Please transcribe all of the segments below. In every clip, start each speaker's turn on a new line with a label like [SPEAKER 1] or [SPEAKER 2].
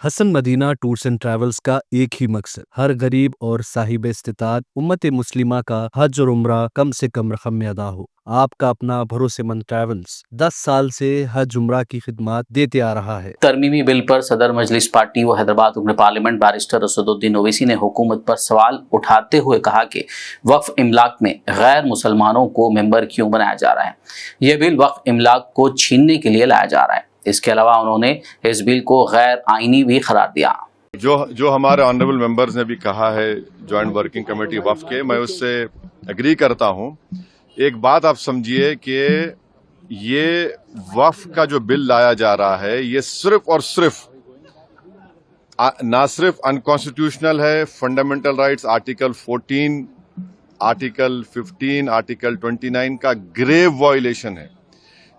[SPEAKER 1] Hasan Madina tours and travels का एक ही मकसद हर गरीब और साहिब इस्तिताअत उम्मत मुस्लिमा का हज और उम्रा कम से कम रकम में अदा हो। आपका अपना भरोसेमंद ट्रैवल्स 10 साल से हज उम्रा की खिदमत देते आ रहा है।
[SPEAKER 2] तरमीमी बिल पर सदर मजलिस पार्टी व हैदराबाद रुकन पार्लियामेंट बैरिस्टर असदुद्दीन ओवैसी ने हुकूमत पर सवाल उठाते हुए कहा कि वक्फ इमलाक में गैर मुसलमानों को मेंबर क्यों बनाया जा रहा है। यह बिल वक्फ इमलाक को छीनने के लिए लाया जा रहा है। इसके अलावा उन्होंने इस बिल को गैर आईनी भी करार दिया।
[SPEAKER 3] जो हमारे ऑनरेबल मेंबर्स ने भी कहा है जॉइंट वर्किंग कमेटी वक्फ के, मैं उससे एग्री करता हूं। एक बात आप समझिए कि ये वक्फ का जो बिल लाया जा रहा है ये सिर्फ और सिर्फ ना सिर्फ अनकॉन्स्टिट्यूशनल है, fundamental rights article 14, article 15, article 29 का ग्रेव वायलेशन है।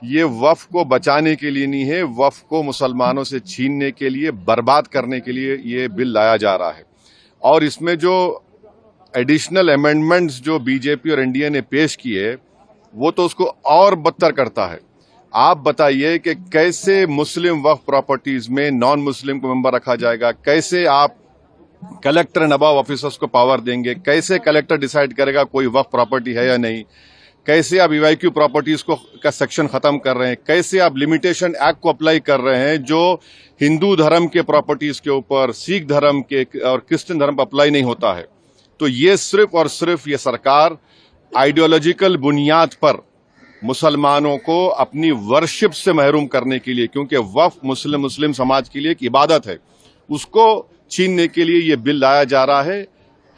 [SPEAKER 3] ये वक्फ को बचाने के लिए नहीं है, वक्फ को मुसलमानों से छीनने के लिए, बर्बाद करने के लिए ये बिल लाया जा रहा है। और इसमें जो एडिशनल अमेंडमेंट्स जो बीजेपी और एनडीए ने पेश किए वो तो उसको और बदतर करता है। आप बताइए कि कैसे मुस्लिम वक्फ प्रॉपर्टीज में नॉन मुस्लिम को मेंबर रखा जाएगा, कैसे आप कलेक्टर नबाब ऑफिसर्स को पावर देंगे, कैसे कलेक्टर डिसाइड करेगा कोई वक्फ प्रॉपर्टी है या नहीं, कैसे आप ईवाईक्यू प्रॉपर्टीज को का सेक्शन खत्म कर रहे हैं, कैसे आप लिमिटेशन एक्ट को अप्लाई कर रहे हैं जो हिंदू धर्म के प्रॉपर्टीज के ऊपर, सिख धर्म के और क्रिश्चियन धर्म पर अप्लाई नहीं होता है। तो ये सिर्फ और सिर्फ ये सरकार आइडियोलॉजिकल बुनियाद पर मुसलमानों को अपनी वर्शिप से महरूम करने के लिए, क्योंकि वक्फ मुस्लिम समाज के लिए एक इबादत है, उसको छीनने के लिए ये बिल लाया जा रहा है।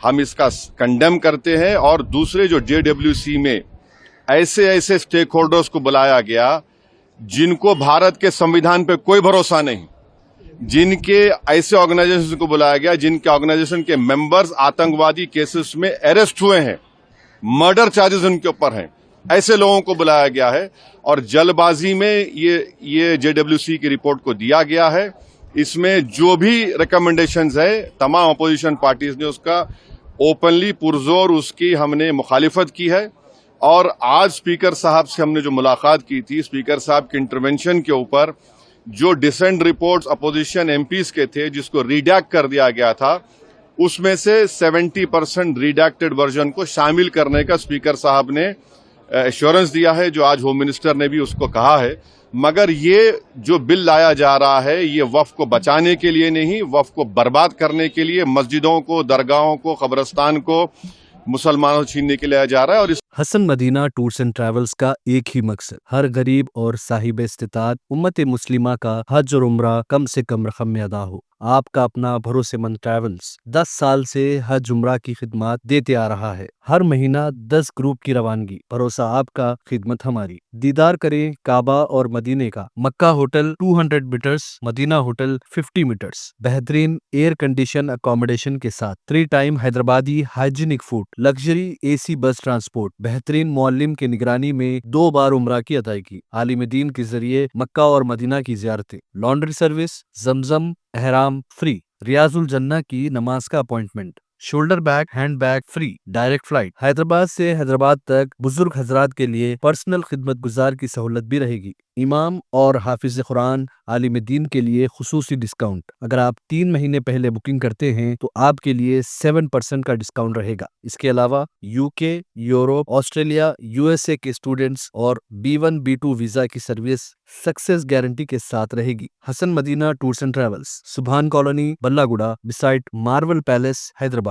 [SPEAKER 3] हम इसका कंडेम करते हैं। और दूसरे जो JWC में ऐसे स्टेक होल्डर्स को बुलाया गया जिनको भारत के संविधान पे कोई भरोसा नहीं, जिनके ऐसे ऑर्गेनाइजेशन को बुलाया गया जिनके ऑर्गेनाइजेशन के मेंबर्स आतंकवादी केसेस में अरेस्ट हुए हैं, मर्डर चार्जेस उनके ऊपर हैं, ऐसे लोगों को बुलाया गया है। और जल्दबाजी में ये JWC की रिपोर्ट को दिया गया है। इसमें जो भी रिकमेंडेशंस है तमाम अपोजिशन पार्टीज ने उसका ओपनली पुरजोर उसकी हमने मुखालिफत की है। और आज स्पीकर साहब से हमने जो मुलाकात की थी, स्पीकर साहब के इंटरवेंशन के ऊपर जो डिसेंट रिपोर्ट्स अपोजिशन MPs के थे जिसको रिडैक्ट कर दिया गया था, उसमें से 70% रिडैक्टेड वर्जन को शामिल करने का स्पीकर साहब ने एश्योरेंस दिया है, जो आज होम मिनिस्टर ने भी उसको कहा है। मगर ये जो बिल लाया जा रहा है ये वक्फ को बचाने के लिए नहीं, वक्फ को बर्बाद करने के लिए, मस्जिदों को, दरगाहों को, कब्रिस्तान को मुसलमानों छीनने के लिए लाया जा रहा है। और
[SPEAKER 1] Hasan Madina tours and travels का एक ही मकसद हर गरीब और साहिब इस्तिताअत उम्मत मुस्लिमा का हज और उम्रा कम से कम रकम में अदा हो। आपका अपना भरोसेमंद ट्रैवल्स 10 साल से हज उम्रा की खिदमत देते आ रहा है। हर महीना 10 ग्रुप की रवानगी, भरोसा आपका, खिदमत हमारी। दीदार करें काबा और मदीने का। Makkah hotel 200 metres, Madina hotel 50 metres, बेहतरीन एयर कंडीशन अकोमोडेशन के साथ 3 time Hyderabadi hygienic food, luxury AC bus transport, बेहतरीन मुअल्लिम की निगरानी में 2 बार उम्रा की अदायगी, आलिम दीन के जरिए मक्का और मदीना की ज़ियारतें, लॉन्ड्री सर्विस, जमजम एहराम फ्री, रियाजुल जन्ना की नमाज का appointment, shoulder bag hand bag free, direct flight, Hyderabad से हैदराबाद तक बुजुर्ग हजरात के लिए पर्सनल खिदमत गुजार की सहूलत भी रहेगी। इमाम और हाफिज कुरान आलिम दीन के लिए खुसूसी डिस्काउंट। अगर आप 3 महीने पहले बुकिंग करते हैं तो आपके लिए 7% का डिस्काउंट रहेगा। इसके अलावा UK, यूरोप, ऑस्ट्रेलिया, USA के स्टूडेंट्स और B1 B2 वीजा की सर्विस सक्सेस गारंटी के साथ रहेगी। Hasan Madina tours and travels, Subhan colony, Ballaguda, beside Marvel Palace, Hyderabad.